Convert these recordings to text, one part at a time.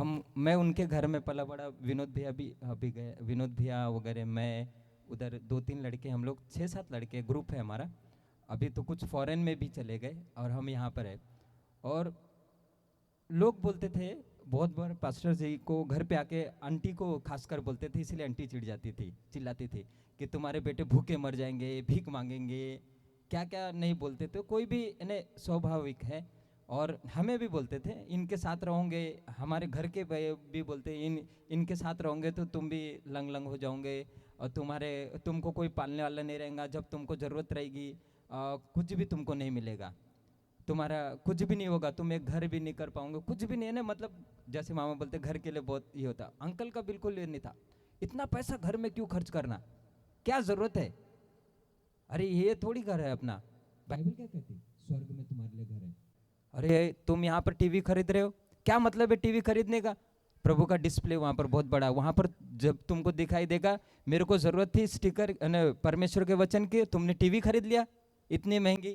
मैं उनके घर में पला बड़ा। विनोद भैया भी अभी गए, विनोद भैया वगैरह, मैं उधर 2-3 लड़के, हम लोग 6-7 लड़के ग्रुप है हमारा। अभी तो कुछ फॉरेन में भी चले गए और हम यहाँ पर है। और लोग बोलते थे बहुत बार पास्टर जी को घर पे आके, आंटी को खासकर बोलते थे, इसीलिए आंटी चिढ़ जाती थी, चिल्लाती थी कि तुम्हारे बेटे भूखे मर जाएंगे, भीख मांगेंगे, क्या क्या नहीं बोलते थे। कोई भी इन्हें स्वाभाविक है। और हमें भी बोलते थे इनके साथ रहोगे, हमारे घर के भी बोलते इनके साथ रहोगे तो तुम भी लंग लंग हो जाओगे और तुमको कोई पालने वाला नहीं रहेगा, जब तुमको ज़रूरत रहेगी कुछ भी तुमको नहीं मिलेगा, तुम्हारा कुछ भी नहीं होगा, तुम एक घर भी नहीं कर पाओगे, कुछ भी नहीं है ना। मतलब जैसे मामा बोलते घर के लिए बहुत ये होता, अंकल का बिल्कुल ये नहीं था। इतना पैसा घर में क्यों खर्च करना, क्या जरूरत है, अरे ये थोड़ी घर है अपना। बाइबल क्या कहती है, स्वर्ग में तुम्हारे लिए घर है। अरे तुम यहाँ पर टीवी खरीद रहे हो, क्या मतलब है टीवी खरीदने का, प्रभु का डिस्प्ले वहाँ पर बहुत बड़ा, वहाँ पर जब तुमको दिखाई देगा मेरे को जरूरत थी स्टिकर परमेश्वर के वचन की, तुमने टीवी खरीद लिया इतनी महंगी।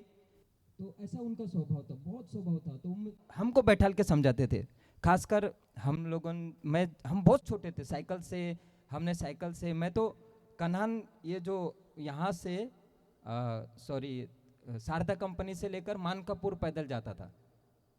तो ऐसा उनका स्वभाव था, बहुत स्वभाव था। तो हमको बैठाल के समझाते थे, खासकर हम लोगों, मैं हम बहुत छोटे थे, साइकिल से मैं तो कन्हान, ये जो यहाँ से सॉरी शारदा कंपनी से लेकर मानकापुर पैदल जाता था।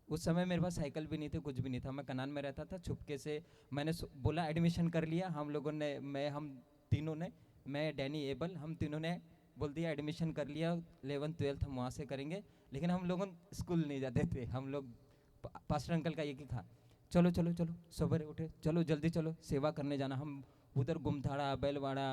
उस समय मेरे पास साइकिल भी नहीं थी, कुछ भी नहीं था, मैं कनान में रहता था। छुपके से मैंने बोला एडमिशन कर लिया, हम लोगों ने, हम तीनों ने, मैं डैनी एबल, हम तीनों ने बोल दिया एडमिशन कर लिया, 11th-12th हम वहाँ से करेंगे। लेकिन हम लोग स्कूल नहीं जाते थे, हम लोग पास्टर अंकल का एक ही था, चलो चलो चलो सवेरे उठे, चलो जल्दी चलो सेवा करने जाना। हम उधर गुमथाड़ा, बैलवाड़ा,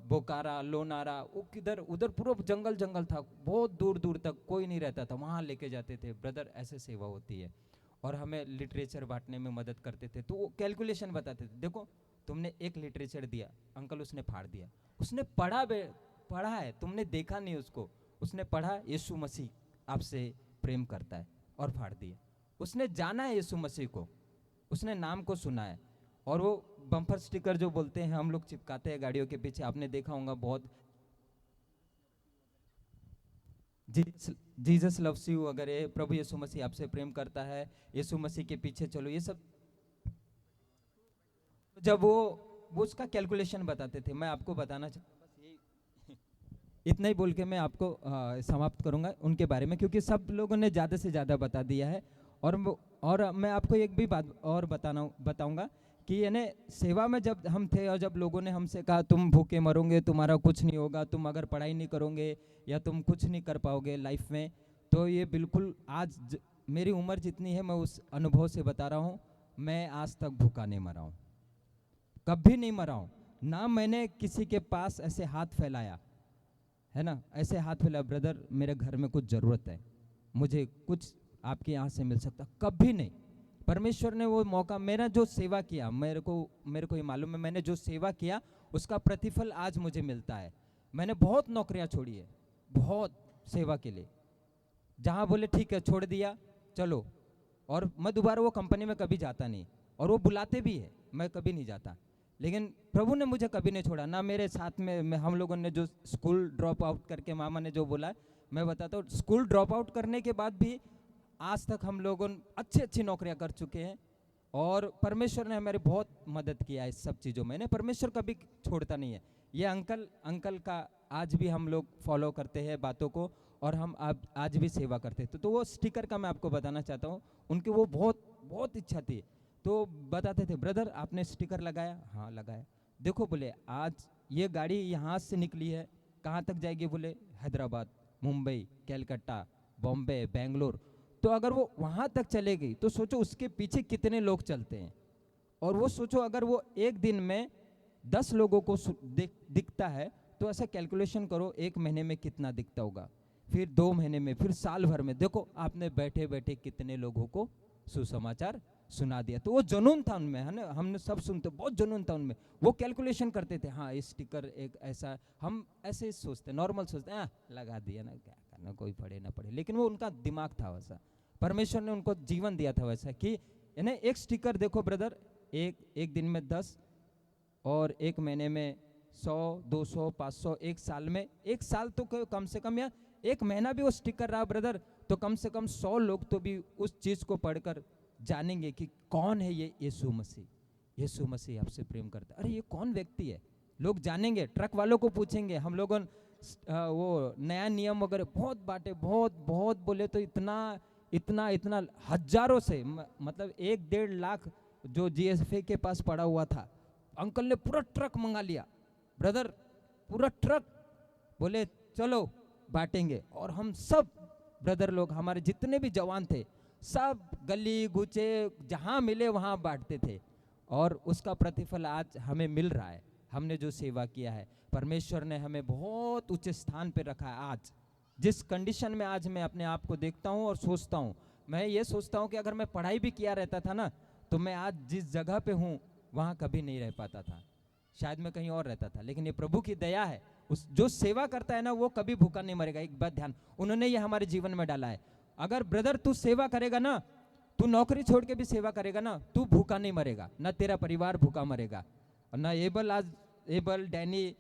बोकारा, लोनारा, वो किधर उधर पूरा जंगल जंगल था, बहुत दूर दूर तक कोई नहीं रहता था, वहाँ लेके जाते थे, ब्रदर ऐसे सेवा होती है। और हमें लिटरेचर बांटने में मदद करते थे, तो वो कैलकुलेशन बताते थे, देखो तुमने एक लिटरेचर दिया अंकल, उसने फाड़ दिया, उसने पढ़ा है, तुमने देखा नहीं उसको, उसने पढ़ा यीशु मसीह आपसे प्रेम करता है और फाड़ दिया। उसने जाना है यीशु मसीह को, उसने नाम को सुना है। और वो बम्पर स्टिकर जो बोलते हैं हम लोग चिपकाते हैं गाड़ियों के पीछे, आपने देखा होगा बहुत, जीसस लव्स यू वगैरह, प्रभु यीशु मसीह आपसे प्रेम करता है, यीशु मसीह के पीछे चलो, ये सब जब वो उसका कैलकुलेशन बताते थे। मैं आपको बताना चाहता बस यही इतना ही बोल के मैं आपको समाप्त करूंगा उनके बारे में, क्योंकि सब लोगों ने ज़्यादा से ज़्यादा बता दिया है। और मैं आपको एक भी बात और बताऊंगा कि यानी सेवा में जब हम थे और जब लोगों ने हमसे कहा तुम भूखे मरोगे, तुम्हारा कुछ नहीं होगा, तुम अगर पढ़ाई नहीं करोगे या तुम कुछ नहीं कर पाओगे लाइफ में, तो ये बिल्कुल मेरी उम्र जितनी है मैं उस अनुभव से बता रहा हूँ, मैं आज तक भूखा नहीं मरा हूँ, कभी नहीं मरा हूँ ना। मैंने किसी के पास ऐसे हाथ फैलाया है ना, ऐसे हाथ फैलाया ब्रदर मेरे घर में कुछ ज़रूरत है, मुझे कुछ आपके यहाँ से मिल सकता, कभी नहीं। परमेश्वर ने वो मौका, मेरा जो सेवा किया, मेरे को ये मालूम है, मैंने जो सेवा किया उसका प्रतिफल आज मुझे मिलता है। मैंने बहुत नौकरियां छोड़ी है, बहुत सेवा के लिए, जहाँ बोले ठीक है छोड़ दिया चलो, और मैं दोबारा वो कंपनी में कभी जाता नहीं, और वो बुलाते भी है मैं कभी नहीं जाता। लेकिन प्रभु ने मुझे कभी नहीं छोड़ा ना। मेरे साथ में हम लोगों ने जो स्कूल ड्रॉप आउट करके, मामा ने जो बोला मैं बताता हूँ, स्कूल ड्रॉप आउट करने के बाद भी आज तक हम लोगों अच्छी अच्छी नौकरियां कर चुके हैं, और परमेश्वर ने हमारी बहुत मदद किया है इस सब चीज़ों में। परमेश्वर कभी छोड़ता नहीं है। ये अंकल का आज भी हम लोग फॉलो करते हैं बातों को, और हम आज भी सेवा करते हैं। तो वो स्टिकर का मैं आपको बताना चाहता हूँ, उनकी वो बहुत बहुत इच्छा थी, तो बताते थे ब्रदर आपने स्टिकर लगाया, हाँ लगाया, देखो बोले आज ये गाड़ी यहाँ से निकली है, कहाँ तक जाएगी, बोले हैदराबाद, मुंबई, कलकत्ता, बॉम्बे, बेंगलोर, तो अगर वो वहाँ तक चलेगी तो सोचो उसके पीछे कितने लोग चलते हैं। और वो सोचो अगर वो एक दिन में 10 लोगों को दिखता है, तो ऐसा कैलकुलेशन करो एक महीने में कितना दिखता होगा, फिर 2 महीने में, फिर साल भर में, देखो आपने बैठे बैठे कितने लोगों को सुसमाचार सुना दिया। तो वो जुनून था उनमें, है ना, हमने सब सुनते, बहुत जुनून था उनमें। वो कैलकुलेशन करते थे, हाँ इस स्टिकर एक ऐसा, हम ऐसे सोचते, नॉर्मल सोचते हैं लगा दिया ना, क्या करना, कोई पढ़े ना पढ़े, लेकिन वो उनका दिमाग था वैसा, परमेश्वर ने उनको जीवन दिया था वैसा कि यानी एक स्टिकर देखो ब्रदर, एक दिन में 10, और एक महीने में 100, 200, 500, एक साल में, एक साल तो कम से कम, या एक महीना भी वो स्टिकर रहा ब्रदर, तो कम से कम 100 लोग तो भी उस चीज़ को पढ़कर जानेंगे कि कौन है ये यीशु मसीह। यीशु मसीह आपसे प्रेम करता है। अरे ये कौन व्यक्ति है, लोग जानेंगे। ट्रक वालों को पूछेंगे, हम लोगों वो नया नियम वगैरह बहुत बांटे, बहुत बहुत बोले तो इतना इतना इतना हजारों से मतलब 1-1.5 लाख जो जीएसफे के पास पड़ा हुआ था, अंकल ने पूरा ट्रक मंगा लिया, ब्रदर पूरा ट्रक, बोले चलो बांटेंगे। और हम सब ब्रदर लोग, हमारे जितने भी जवान थे, सब गली गुचे जहाँ मिले वहाँ बांटते थे। और उसका प्रतिफल आज हमें मिल रहा है। हमने जो सेवा किया है, परमेश्वर ने हमें बहुत ऊंचे स्थान पे रखा है। आज जिस कंडीशन में आज मैं अपने आप को देखता हूँ और सोचता हूँ, मैं ये सोचता हूँ कि अगर मैं पढ़ाई भी किया रहता था ना, तो मैं आज जिस जगह पे हूँ वहाँ कभी नहीं रह पाता था, शायद मैं कहीं और रहता था। लेकिन ये प्रभु की दया है, उस जो सेवा करता है ना वो कभी भूखा नहीं मरेगा। एक बात ध्यान, उन्होंने ये हमारे जीवन में डाला है। अगर ब्रदर तू सेवा करेगा ना, तू नौकरी छोड़ के भी सेवा करेगा ना, तू भूखा नहीं मरेगा, ना तेरा परिवार भूखा मरेगा, और ना एबल, आज एबल, डैनी,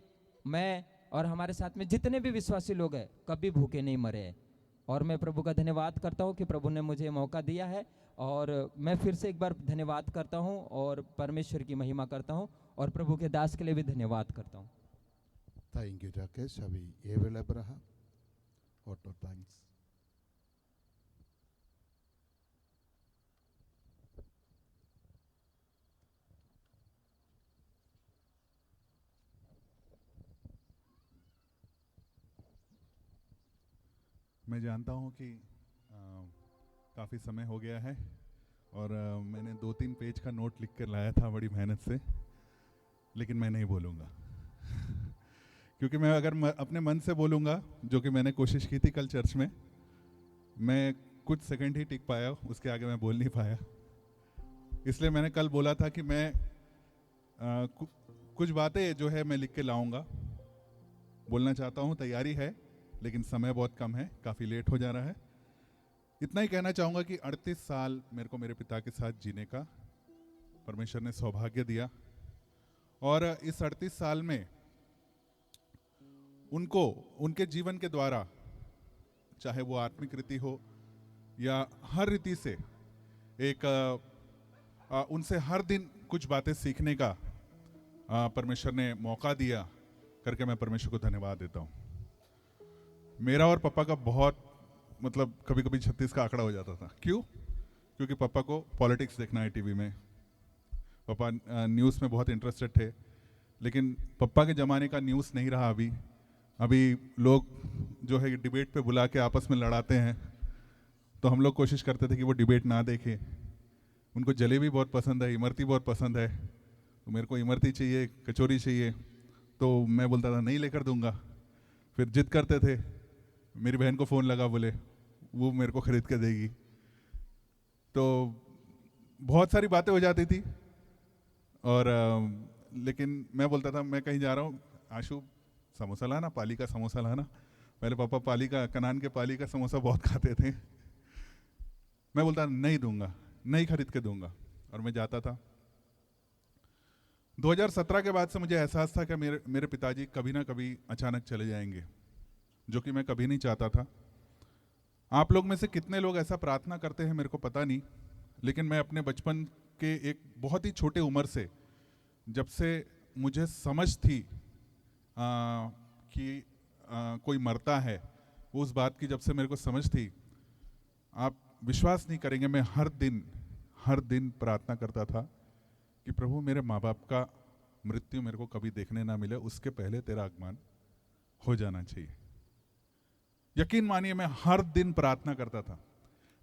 मैं और हमारे साथ में जितने भी विश्वासी लोग हैं कभी भूखे नहीं मरे हैं। और मैं प्रभु का धन्यवाद करता हूँ कि प्रभु ने मुझे मौका दिया है, और मैं फिर से एक बार धन्यवाद करता हूँ और परमेश्वर की महिमा करता हूँ, और प्रभु के दास के लिए भी धन्यवाद करता हूँ। Thank you, Rakesh. अभी एबल अब्राहम, ऑटो थैंक्स। मैं जानता हूँ कि काफ़ी समय हो गया है और मैंने 2-3 पेज का नोट लिख कर लाया था बड़ी मेहनत से, लेकिन मैं नहीं बोलूँगा क्योंकि मैं अगर अपने मन से बोलूँगा, जो कि मैंने कोशिश की थी कल चर्च में, मैं कुछ सेकंड ही टिक पाया, उसके आगे मैं बोल नहीं पाया। इसलिए मैंने कल बोला था कि मैं कुछ बातें जो है मैं लिख के लाऊंगा, बोलना चाहता हूँ, तैयारी है, लेकिन समय बहुत कम है, काफ़ी लेट हो जा रहा है। इतना ही कहना चाहूँगा कि 38 साल मेरे को मेरे पिता के साथ जीने का परमेश्वर ने सौभाग्य दिया, और इस 38 साल में उनको उनके जीवन के द्वारा, चाहे वो आत्मिक रीति हो या हर रीति से, एक उनसे हर दिन कुछ बातें सीखने का परमेश्वर ने मौका दिया करके मैं परमेश्वर को धन्यवाद देता हूँ। मेरा और पापा का बहुत मतलब कभी कभी 36 का आंकड़ा हो जाता था। क्यों? क्योंकि पापा को पॉलिटिक्स देखना है टीवी में, पापा न्यूज़ में बहुत इंटरेस्टेड थे, लेकिन पापा के ज़माने का न्यूज़ नहीं रहा अभी। अभी लोग जो है डिबेट पे बुला के आपस में लड़ाते हैं, तो हम लोग कोशिश करते थे कि वो डिबेट ना देखें। उनको जलेबी बहुत पसंद है, इमरती बहुत पसंद है, तो मेरे को इमरती चाहिए, कचौरी चाहिए, तो मैं बोलता था नहीं लेकर दूंगा। फिर जिद करते थे, मेरी बहन को फ़ोन लगा, बोले वो मेरे को ख़रीद के देगी। तो बहुत सारी बातें हो जाती थी, और लेकिन मैं बोलता था मैं कहीं जा रहा हूँ, आशु समोसा लाना, पाली का समोसा लाना। पहले पापा पाली का, कनान के पाली का समोसा बहुत खाते थे। मैं बोलता नहीं दूंगा, नहीं खरीद के दूंगा, और मैं जाता था। 2017 के बाद से मुझे एहसास था कि मेरे पिताजी कभी ना कभी अचानक चले जाएंगे, जो कि मैं कभी नहीं चाहता था। आप लोग में से कितने लोग ऐसा प्रार्थना करते हैं मेरे को पता नहीं, लेकिन मैं अपने बचपन के एक बहुत ही छोटे उम्र से, जब से मुझे समझ थी कि कोई मरता है, उस बात की जब से मेरे को समझ थी, आप विश्वास नहीं करेंगे, मैं हर दिन प्रार्थना करता था कि प्रभु मेरे माँ बाप का मृत्यु मेरे को कभी देखने ना मिले, उसके पहले तेरा आगमन हो जाना चाहिए। यकीन मानिए मैं हर दिन प्रार्थना करता था।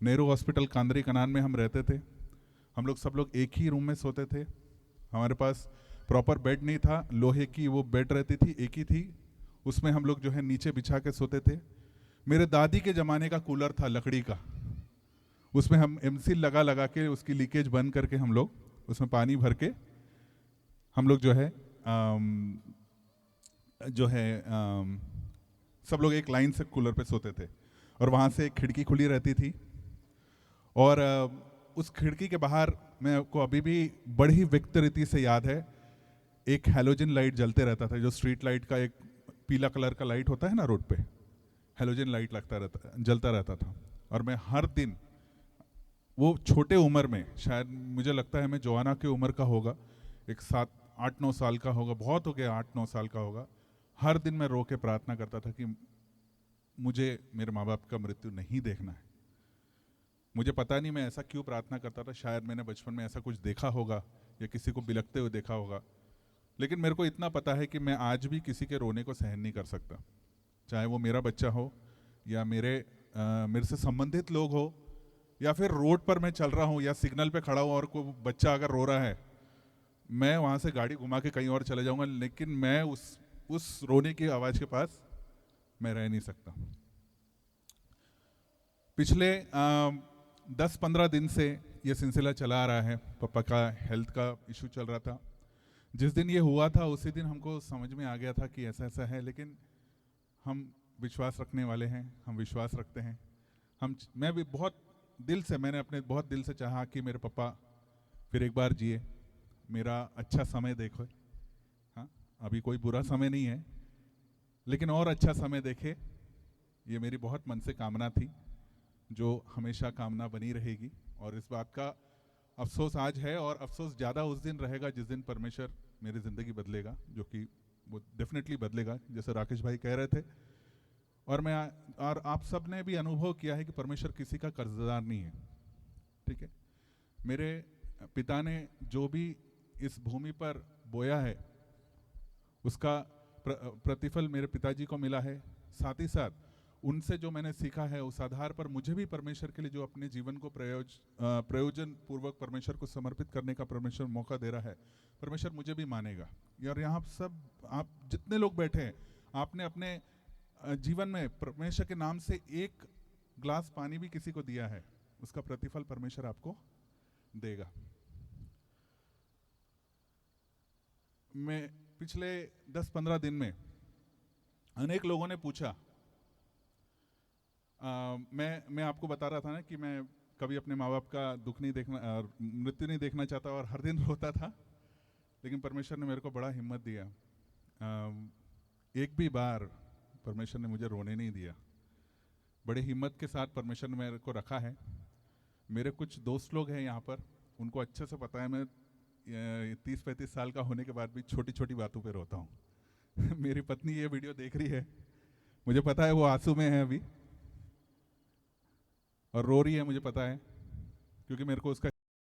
नेहरू हॉस्पिटल कांदरी कनान में हम रहते थे, हम लोग सब लोग एक ही रूम में सोते थे। हमारे पास प्रॉपर बेड नहीं था, लोहे की वो बेड रहती थी, एक ही थी, उसमें हम लोग जो है नीचे बिछा के सोते थे। मेरे दादी के ज़माने का कूलर था लकड़ी का, उसमें हम एमसील लगा के उसकी लीकेज बंद करके हम लोग उसमें पानी भर के हम लोग सब लोग एक लाइन से कूलर पे सोते थे, और वहाँ से एक खिड़की खुली रहती थी, और उस खिड़की के बाहर मेरे को अभी भी बड़ी व्यक्त रीति से याद है, एक हैलोजन लाइट जलते रहता था, जो स्ट्रीट लाइट का एक पीला कलर का लाइट होता है ना रोड पे, हैलोजन लाइट जलता रहता था। और मैं हर दिन वो छोटे उम्र में, शायद मुझे लगता है मैं जोआना की उम्र का होगा, एक 7-8-9 साल का होगा, बहुत हो गया 8-9 साल का होगा। हर दिन मैं रो के प्रार्थना करता था कि मुझे मेरे माँ बाप का मृत्यु नहीं देखना है। मुझे पता नहीं मैं ऐसा क्यों प्रार्थना करता था, शायद मैंने बचपन में ऐसा कुछ देखा होगा या किसी को बिलखते हुए देखा होगा, लेकिन मेरे को इतना पता है कि मैं आज भी किसी के रोने को सहन नहीं कर सकता, चाहे वो मेरा बच्चा हो या मेरे से संबंधित लोग हो, या फिर रोड पर मैं चल रहा हूँ या सिग्नल पे खड़ा हूँ और कोई बच्चा अगर रो रहा है, मैं वहाँ से गाड़ी घुमा के कहीं और चले जाऊँगा, लेकिन मैं उस रोने की आवाज़ के पास मैं रह नहीं सकता। पिछले 10-15 दिन से ये सिलसिला चला आ रहा है। पापा का हेल्थ का इशू चल रहा था। जिस दिन ये हुआ था उसी दिन हमको समझ में आ गया था कि ऐसा ऐसा है, लेकिन हम विश्वास रखने वाले हैं, हम विश्वास रखते हैं। मैं भी मैंने अपने बहुत दिल से चाहा कि मेरे पापा फिर एक बार जिए, मेरा अच्छा समय देखो। हाँ, अभी कोई बुरा समय नहीं है, लेकिन और अच्छा समय देखे, ये मेरी बहुत मन से कामना थी, जो हमेशा कामना बनी रहेगी। और इस बात का अफसोस आज है, और अफसोस ज़्यादा उस दिन रहेगा जिस दिन परमेश्वर मेरी ज़िंदगी बदलेगा, जो कि वो डेफिनेटली बदलेगा, जैसे राकेश भाई कह रहे थे। और आप सब ने भी अनुभव किया है कि परमेश्वर किसी का कर्जदार नहीं है, ठीक है। मेरे पिता ने जो भी इस भूमि पर बोया है उसका प्रतिफल मेरे पिताजी को मिला है। साथ ही साथ उनसे जो मैंने सीखा है, उस आधार पर मुझे भी परमेश्वर के लिए जो अपने जीवन को प्रयोजन पूर्वक परमेश्वर को समर्पित करने का परमेश्वर मौका दे रहा है, परमेश्वर मुझे भी मानेगा। और यहाँ सब आप जितने लोग बैठे हैं, आपने अपने जीवन में परमेश्वर के नाम से एक ग्लास पानी भी किसी को दिया है, उसका प्रतिफल परमेश्वर आपको देगा। मैं पिछले 10-15 दिन में अनेक लोगों ने पूछा, मैं आपको बता रहा था ना कि मैं कभी अपने माँ बाप का दुख नहीं देखना, मृत्यु नहीं देखना चाहता और हर दिन रोता था, लेकिन परमेश्वर ने मेरे को बड़ा हिम्मत दिया। एक भी बार परमेश्वर ने मुझे रोने नहीं दिया। बड़े हिम्मत के साथ परमेश्वर ने मेरे को रखा है। मेरे कुछ दोस्त लोग हैं यहाँ पर, उनको अच्छे से पता है मैं 30-35 साल का होने के बाद भी छोटी छोटी बातों पे रोता हूँ। मेरी पत्नी ये वीडियो देख रही है, मुझे पता है वो आंसू में है अभी और रो रही है, मुझे पता है, क्योंकि मेरे को उसका